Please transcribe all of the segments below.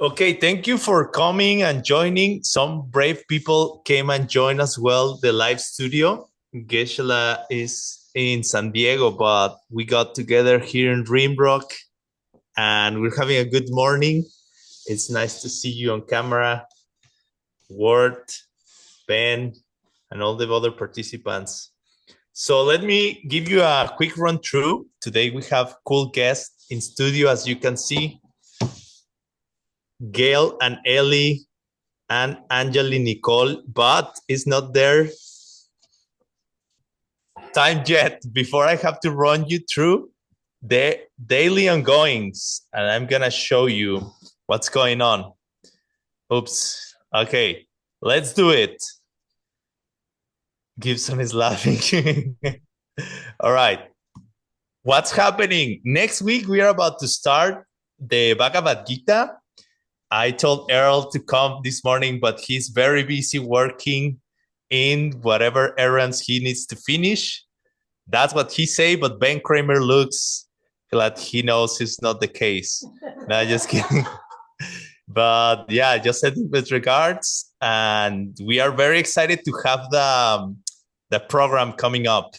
Okay, thank you for coming and joining. Some brave people came and joined as well the live studio. Geshe-la is in San Diego, but we got together here in Rimrock and we're having a good morning. It's nice to see you on camera, Ward, Ben, and all the other participants. So let me give you a quick run through. Today we have cool guests in studio, as you can see. Gail and Elly and Anjali Nicole, but it's not their time yet. Before I have to run you through the daily ongoings, and I'm gonna show you what's going on. Oops. Okay, let's do it. Gibson is laughing. All right. What's happening? Next week, we are about to start the Bhagavad Gita. I told Earl to come this morning, but he's very busy working in whatever errands he needs to finish. That's what he say, but Ben Kramer looks like he knows it's not the case. No, just kidding. But yeah, just sending with regards. And we are very excited to have the program coming up.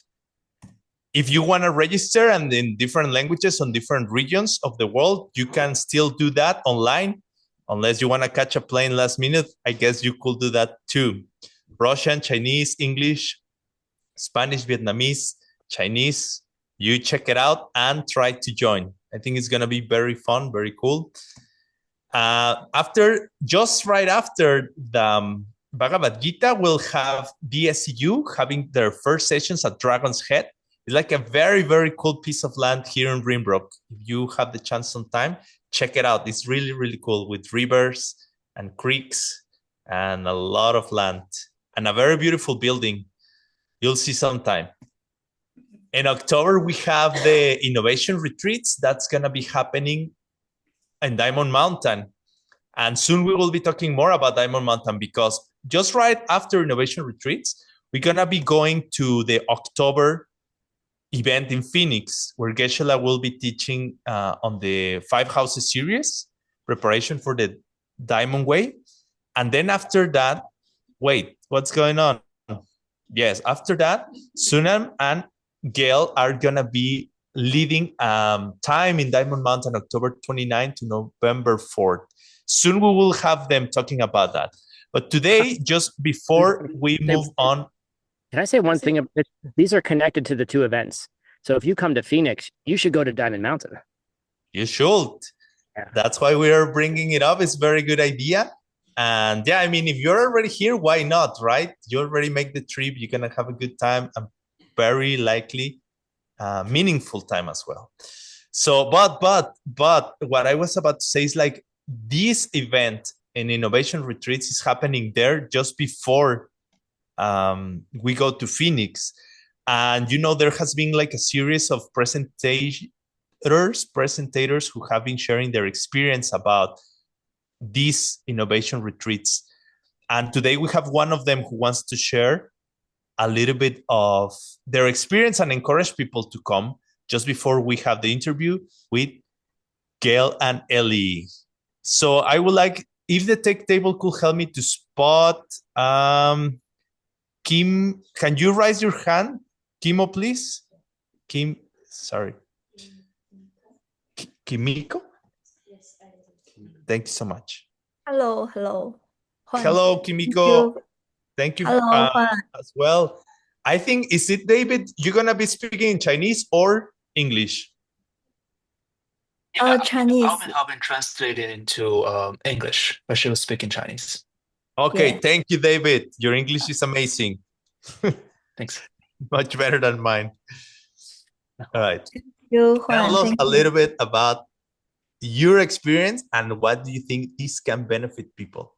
If you want to register and in different languages on different regions of the world, you can still do that online. Unless you want to catch a plane last minute, I guess you could do that too. Russian, Chinese, English, Spanish, Vietnamese, Chinese. You check it out and try to join. I think it's going to be very fun, very cool. Just right after the Bhagavad Gita, we'll have DSEU having their first sessions at Dragon's Head. It's like a very, very cool piece of land here in Rimrock. If you have the chance sometime, check it out. It's really, really cool with rivers and creeks and a lot of land and a very beautiful building. You'll see sometime. In October, we have the innovation retreats. That's going to be happening in Diamond Mountain. And soon we will be talking more about Diamond Mountain because just right after innovation retreats, we're going to be going to the October event in Phoenix, where Geshe-la will be teaching on the 5 Houses series, preparation for the Diamond Way. And then after that, wait, what's going on? Yes, after that, Sunam and Gail are going to be leading time in Diamond Mountain, October 29th to November 4th. Soon we will have them talking about that. But today, just before we move on, can I say one thing? These are connected to the two events. So if you come to Phoenix, you should go to Diamond Mountain. You should. Yeah. That's why we are bringing it up. It's a very good idea. And yeah, I mean, if you're already here, why not, right? You already make the trip. You're going to have a good time and very likely meaningful time as well. So, but what I was about to say is like this event in Innovation Retreats is happening there just before we go to Phoenix. And, there has been like a series of presentators who have been sharing their experience about these innovation retreats. And today we have one of them who wants to share a little bit of their experience and encourage people to come just before we have the interview with Gail and Elly. So I would like, if the tech table could help me to spot Kim, can you raise your hand? Kimo, please. Kim, sorry. Kimiko? Yes, I do. Thank you so much. Hello. Hello, Kimiko. Thank you as well. I think, is it David, you're going to be speaking in Chinese or English? Yeah, Chinese. I'll be helping translate it into English, but she was speaking Chinese. Okay, yeah. Thank you, David. Your English is amazing. Thanks. Much better than mine. All right. Tell us a little bit about your experience and what do you think this can benefit people?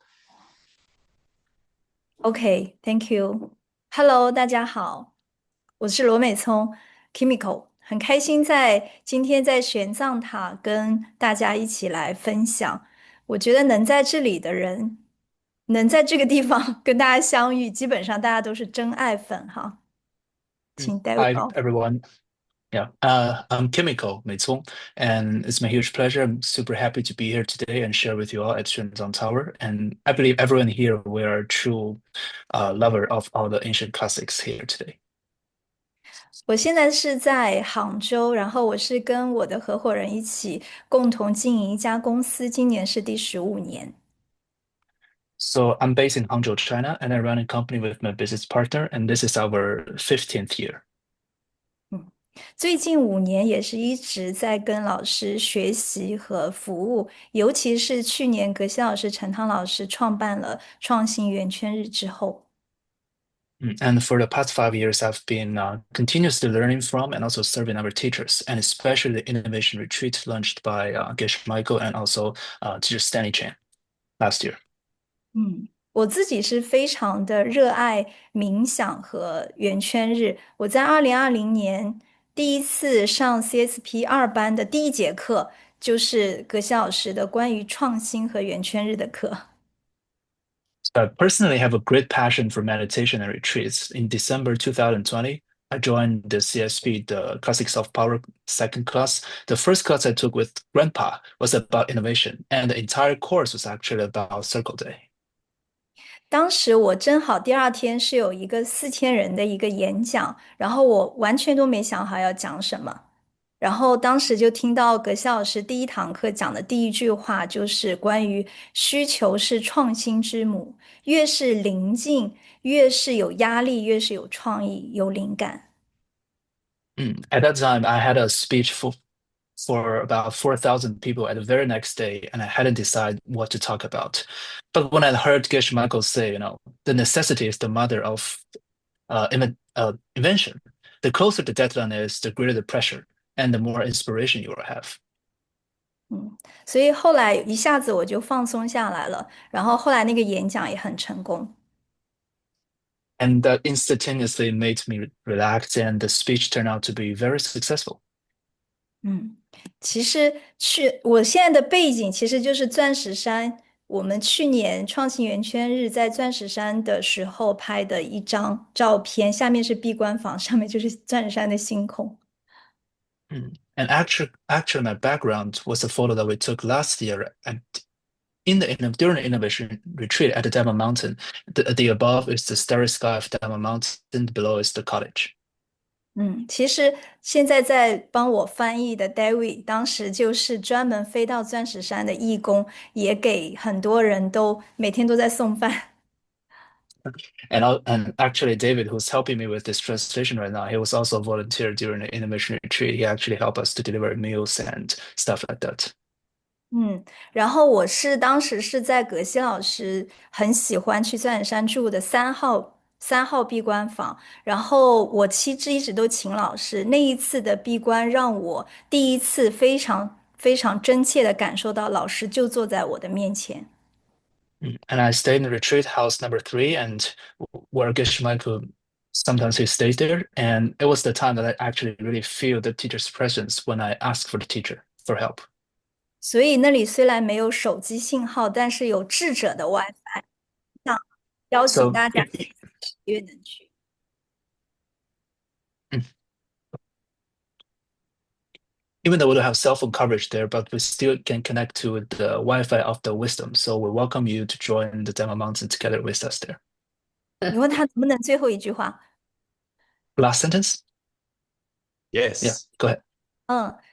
Okay, thank you. Hello, 大家好，我是罗美聪 Kimiko， 很开心今天在玄奘塔跟大家一起来分享。我觉得能在这里的人，能在这个地方跟大家相遇，基本上大家都是真爱粉哈。请带我。Hi everyone. Yeah, I'm Kimiko Meicong, and it's my huge pleasure. I'm super happy to be here today and share with you all at Xuanzang Tower. And I believe everyone here, we are a true lover of all the ancient classics here today. 我现在是在杭州，然后我是跟我的合伙人一起共同经营一家公司，今年是第15年。So I'm based in Hangzhou, China, and I run a company with my business partner, and this is our 15th year. 最近5年也是一直在跟老师学习和服务，尤其是去年葛西老师、陈汤老师创办了创新圆圈日之后。And for the past 5 years, I've been continuously learning from and also serving our teachers, and especially the innovation retreat launched by Michael and also teacher Stanley Chen last year. 我自己是非常的热爱冥想和圆圈日。我在2020年第一次上 CSP2班的第一节课，就是葛西老师的关于创新和圆圈日的课。So I personally have a great passion for meditation and retreats. In December 2020, I joined the CSP, the Classic Self Power second class. The first class I took with Grandpa was about innovation, and the entire course was actually about Circle Day. 当时我正好第二天是有一个4000人的一个演讲，然后我完全都没想好要讲什么，然后当时就听到葛西老师第一堂课讲的第一句话就是关于需求是创新之母，越是临近，越是有压力，越是有创意，有灵感。At that time, I had a speech for about 4,000 people at the very next day, and I hadn't decided what to talk about. But when I heard Michael say, the necessity is the mother of invention, the closer the deadline is, the greater the pressure and the more inspiration you will have. 所以后来一下子我就放松下来了，然后后来那个演讲也很成功。And that instantaneously made me relax, and the speech turned out to be very successful. 其实我现在的背景其实就是钻石山。我们去年创新圆圈日在钻石山的时候拍的一张照片，下面是闭关房，上面就是钻石山的星空。And actually, my background was a photo that we took last year during the innovation retreat at the Diamond Mountain. The above is the starry sky of Diamond Mountain, below is the cottage. 其实现在在帮我翻译的 David，当时就是专门飞到钻石山的义工，也给很多人都每天都在送饭。And actually, David, who's helping me with this translation right now, he was also a volunteer during the innovation retreat. He actually helped us to deliver meals and stuff like that. 然后我当时是在葛西老师很喜欢去钻石山住的三号闭关房，然后我妻子一直都请老师。那一次的闭关让我第一次非常非常真切的感受到老师就坐在我的面前。And I stayed in retreat house number 3, and where Michael sometimes he stays there. And it was the time that I actually really feel the teacher's presence when I ask for the teacher for help. 所以那里虽然没有手机信号，但是有智者的 WiFi，那邀请 So 大家也能去。even though we don't have cell phone coverage there, but we still can connect to the Wi-Fi of the wisdom. So we welcome you to join the Diamond Mountain together with us there. 你问他能不能最后一句话？ Last sentence? Yes. Yeah, go ahead.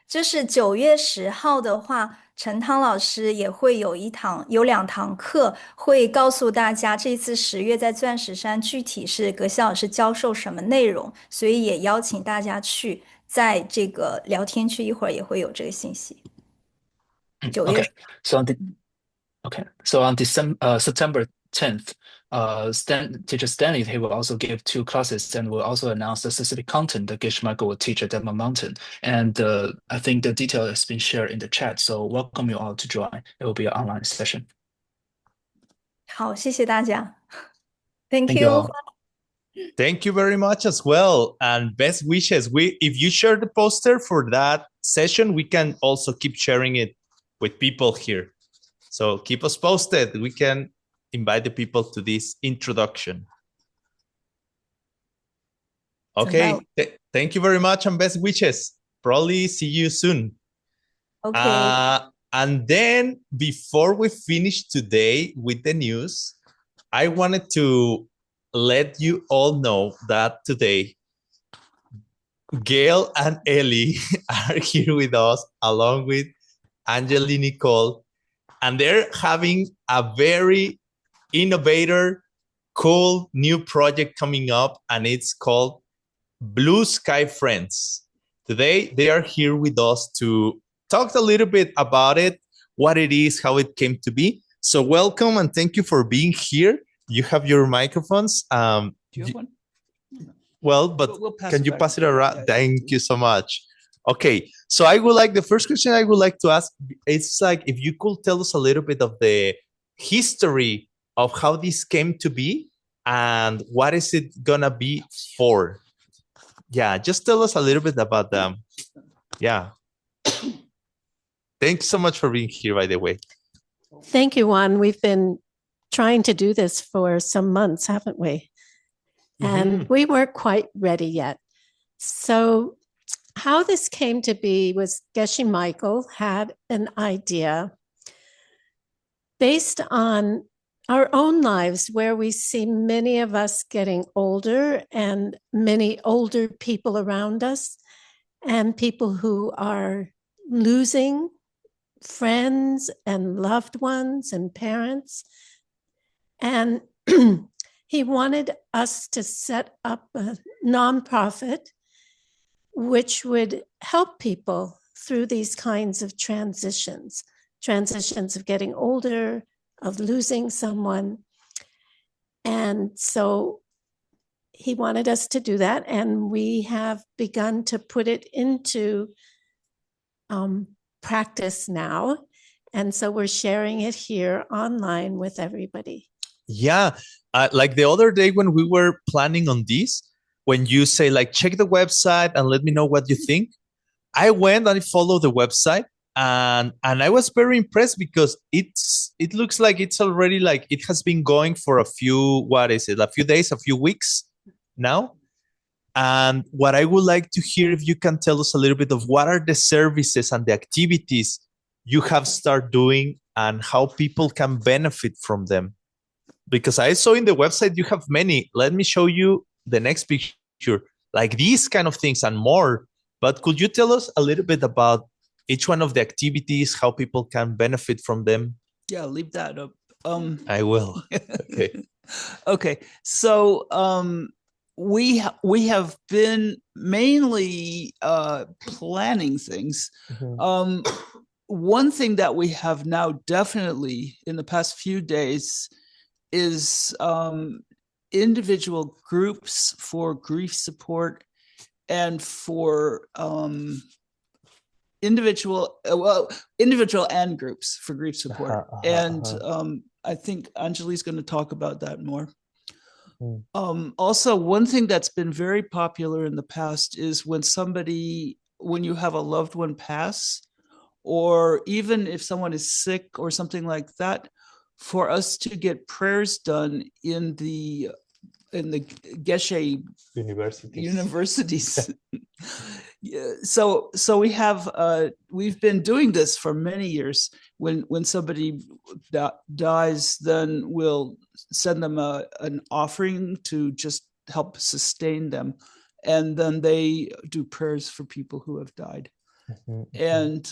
就是9月10号的话，陈汤老师也会有2堂课，会告诉大家这次10月在钻石山具体是葛西老师教授什么内容，所以也邀请大家去，在这个聊天区一会儿也会有这个信息。9月 So on September 10th, Teacher Stanley, he will also give 2 classes and will also announce the specific content that Michael will teach at Diamond Mountain. And I think the detail has been shared in the chat. So welcome you all to join. It will be an online session. 好，谢谢大家。Thank Thank you you. all. Thank you very much as well, and best wishes. If you share the poster for that session, we can also keep sharing it with people here. So keep us posted. We can invite the people to this introduction. Okay. Thank you very much and best wishes. Probably see you soon. OK， And then before we finish today with the news, I wanted to let you all know that today Gail and Elly are here with us along with Anjali, Nicole, and they're having a very innovator, cool new project coming up, and it's called Blue Sky Friends. Today, they are here with us to talk a little bit about it, what it is, how it came to be. So welcome and thank you for being here. You have your microphones. Do you have one? Well, but We'll can you pass it around? Yeah. Thank you so much. Okay, so the first question I would like to ask, it's like if you could tell us a little bit of the history of how this came to be and what is it gonna be for? Yeah, just tell us a little bit about them. Yeah. Thanks so much for being here, by the way. Thank you, Juan. We've been trying to do this for some months, haven't we? And we weren't quite ready yet. So how this came to be was Geshe Michael had an idea based on our own lives, where we see many of us getting older and many older people around us and people who are losing friends and loved ones and parents. And he wanted us to set up a nonprofit which would help people through these kinds of transitions of getting older, of losing someone. And so he wanted us to do that, and we have begun to put it into practice now. And so we're sharing it here online with everybody. Yeah, like the other day when we were planning on this, when you say like, check the website and let me know what you think, I went and I followed the website and I was very impressed because it looks like it's already like it has been going for a few days, a few weeks now. And what I would like to hear, if you can tell us a little bit of what are the services and the activities you have started doing and how people can benefit from them. Because I saw in the website you have many. Let me show you the next picture, like these kind of things and more. But could you tell us a little bit about each one of the activities, how people can benefit from them? Yeah, leave that up. I will. Okay. Okay. So we have been mainly planning things. One thing that we have now definitely in the past few days is individual groups for grief support and for individual and groups for grief support. I think Anjali's going to talk about that more. Also, one thing that's been very popular in the past is when you have a loved one pass, or even if someone is sick or something like that, for us to get prayers done in the Geshe universities. So we've been doing this for many years. When somebody dies, then we'll send them an offering to just help sustain them, and then they do prayers for people who have died. And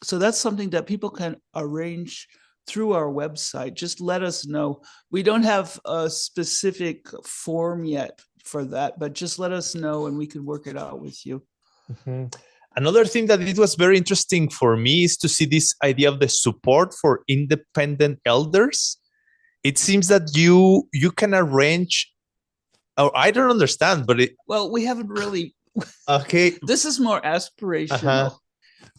so that's something that people can arrange through our website. Just let us know. We don't have a specific form yet for that, but just let us know and we can work it out with you. Another thing that it was very interesting for me is to see this idea of the support for independent elders. It seems that you can arrange, or I don't understand, but well, we haven't really. Okay. This is more aspirational,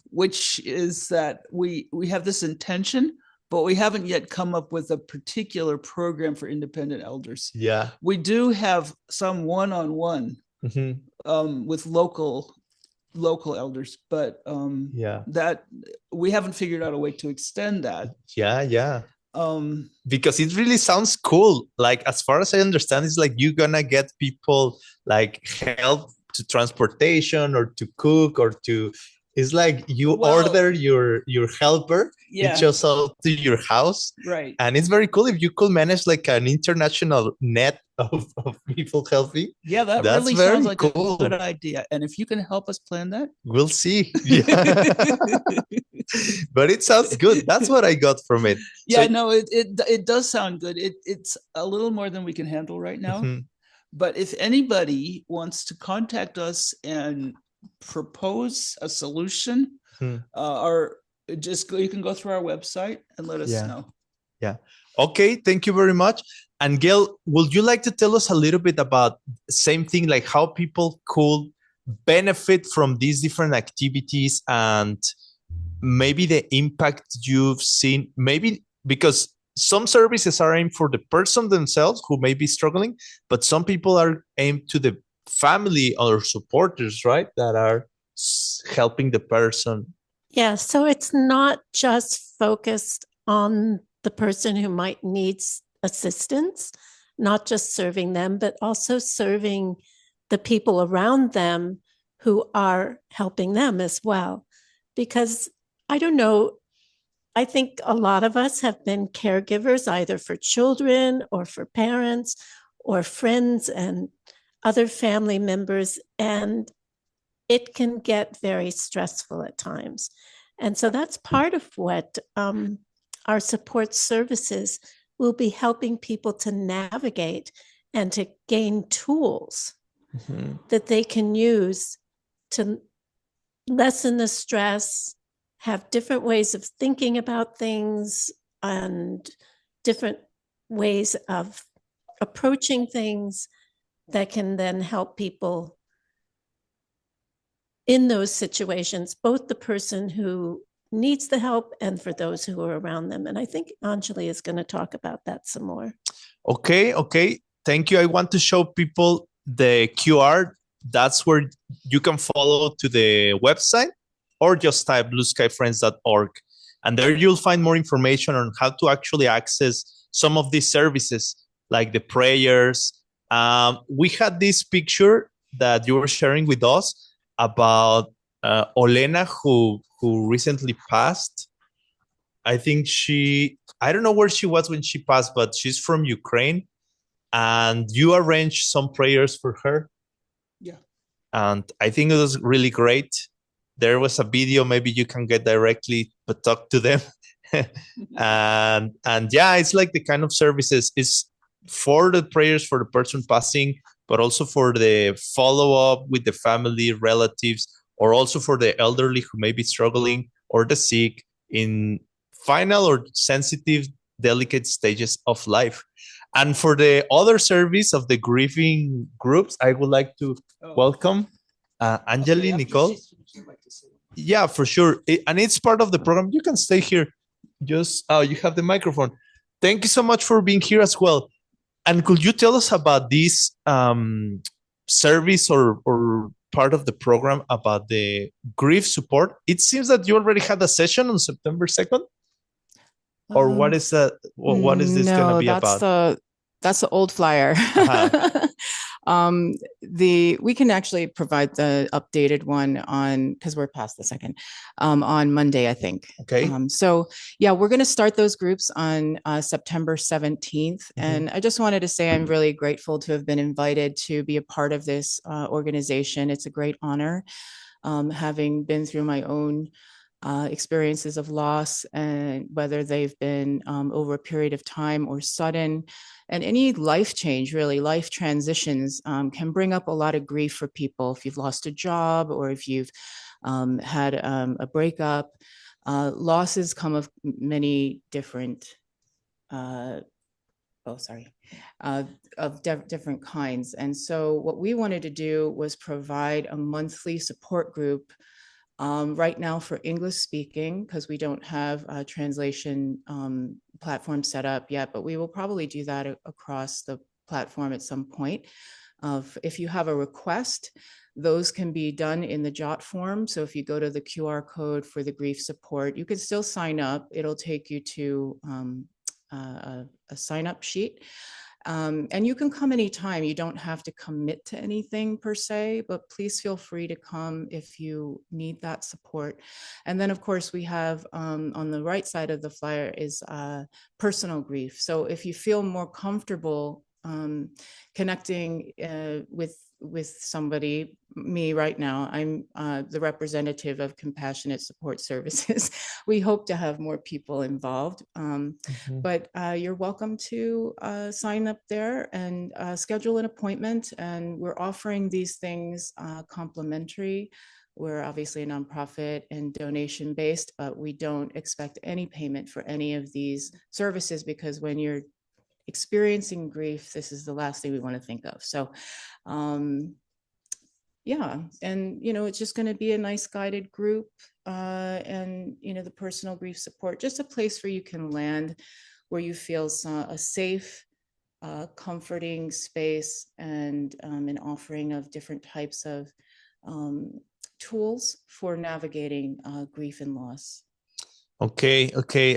which is that we have this intention, but we haven't yet come up with a particular program for independent elders. Yeah. We do have some one-on-one with local elders, but that we haven't figured out a way to extend that. Yeah. Because it really sounds cool. Like, as far as I understand, it's like you're gonna get people like help to transportation or to cook or to. It's like you order your helper. Yeah. It shows up to your house. Right. And it's very cool if you could manage like an international net of people helping. Yeah, that's really sounds like cool. A good idea. And if you can help us plan that, we'll see. Yeah. But it sounds good. That's what I got from it. Yeah, so, no, it does sound good. It's a little more than we can handle right now. Mm-hmm. But if anybody wants to contact us and propose a solution, or just you can go through our website and let us know. Yeah. Okay. Thank you very much. And Gail, would you like to tell us a little bit about same thing, like how people could benefit from these different activities and maybe the impact you've seen? Maybe because some services are aimed for the person themselves who may be struggling, but some people are aimed to the family or supporters, right? That are helping the person. Yeah. So it's not just focused on the person who might need assistance, not just serving them, but also serving the people around them who are helping them as well. Because I don't know, I think a lot of us have been caregivers either for children or for parents or friends and other family members, and it can get very stressful at times. And so that's part of what our support services will be helping people to navigate and to gain tools that they can use to lessen the stress, have different ways of thinking about things and different ways of approaching things that can then help people in those situations, both the person who needs the help and for those who are around them. And I think Anjali is going to talk about that some more. Okay. Thank you. I want to show people the QR. That's where you can follow to the website or just type blueskyfriends.org. And there you'll find more information on how to actually access some of these services, like the prayers. We had this picture that you were sharing with us about Olena, who recently passed. I think I don't know where she was when she passed, but she's from Ukraine. And you arranged some prayers for her. Yeah. And I think it was really great. There was a video, maybe you can get directly, but talk to them. and yeah, it's like the kind of services is for the prayers for the person passing, but also for the follow-up with the family, relatives, or also for the elderly who may be struggling or the sick in final or sensitive, delicate stages of life. And for the other service of the grieving groups, I would like to welcome Anjali, Nicole. Yeah, for sure. And it's part of the program. You can stay here. You have the microphone. Thank you so much for being here as well. And could you tell us about this service or part of the program about the grief support? It seems that you already had a session on September 2nd. Or what is that? What is this going to be about? That's the old flyer. We can actually provide the updated one because we're past the 2nd, on Monday, I think. Okay. So yeah, we're going to start those groups on September 17th. And I just wanted to say I'm really grateful to have been invited to be a part of this organization. It's a great honor, having been through my own experiences of loss, and whether they've been over a period of time or sudden. And any life change, really, life transitions can bring up a lot of grief for people. If you've lost a job or if you've had a breakup, losses come of many different, different kinds. And so what we wanted to do was provide a monthly support group right now for English speaking, because we don't have a translation platform set up yet, but we will probably do that across the platform at some point. If you have a request, those can be done in the Jot form. So if you go to the QR code for the grief support, you can still sign up. It'll take you to a sign-up sheet. And you can come anytime. You don't have to commit to anything per se, but please feel free to come if you need that support. And then, of course, we have on the right side of the flyer is personal grief. So if you feel more comfortable connecting with somebody, me right now, I'm the representative of Compassionate Support Services. We hope to have more people involved, but you're welcome to sign up there and schedule an appointment. And we're offering these things complimentary. We're obviously a nonprofit and donation based, but we don't expect any payment for any of these services, because when you're experiencing grief, this is the last thing we want to think of. So yeah, and it's just going to be a nice guided group, and the personal grief support, just a place where you can land, where you feel a safe, comforting space, and an offering of different types of tools for navigating grief and loss. Okay.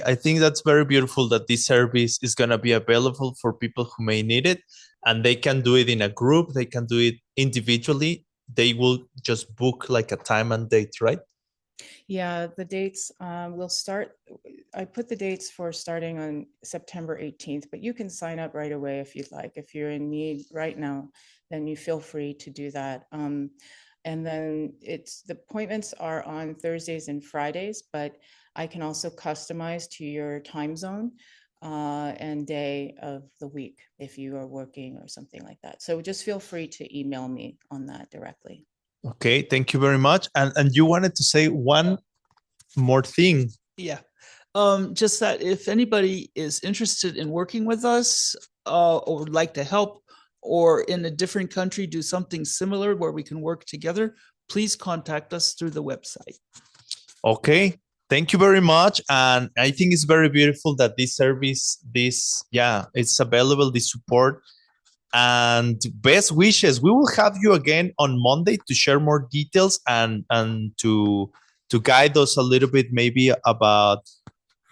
I think that's very beautiful that this service is going to be available for people who may need it, and they can do it in a group. They can do it individually. They will just book like a time and date, right? Yeah, the dates will start. I put the dates for starting on September 18th, but you can sign up right away if you'd like. If you're in need right now, then you feel free to do that. And then the appointments are on Thursdays and Fridays, but I can also customize to your time zone and day of the week if you are working or something like that. So just feel free to email me on that directly. Okay, thank you very much. And you wanted to say one more thing. Yeah. Just that if anybody is interested in working with us or would like to help, or in a different country do something similar where we can work together, please contact us through the website. Okay, thank you very much. And I think it's very beautiful that this service, it's available, this support. And best wishes. We will have you again on Monday to share more details and to guide us a little bit maybe about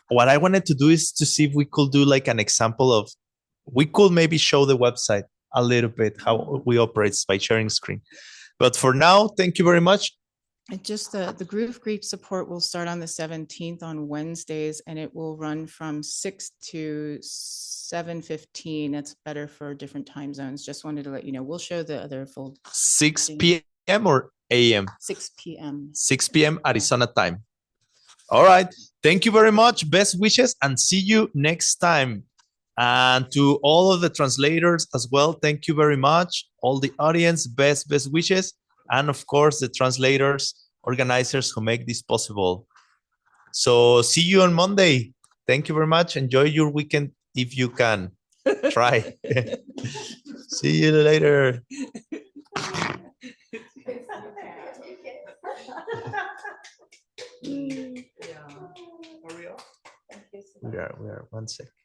what I wanted to do is to see if we could do like an example of, we could maybe show the website a little bit, how we operate by sharing screen. But for now, thank you very much. And just the grief support will start on the 17th on Wednesdays, and it will run from 6 to 7:15. That's better for different time zones. Just wanted to let you know. We'll show the other full 6 p.m. or a.m.? 6 p.m. 6 p.m. Arizona time. All right. Thank you very much. Best wishes and see you next time. And to all of the translators as well, thank you very much. All the audience, best wishes. And of course, the translators, organizers who make this possible. So see you on Monday. Thank you very much. Enjoy your weekend if you can. Try. See you later. We are 1 second.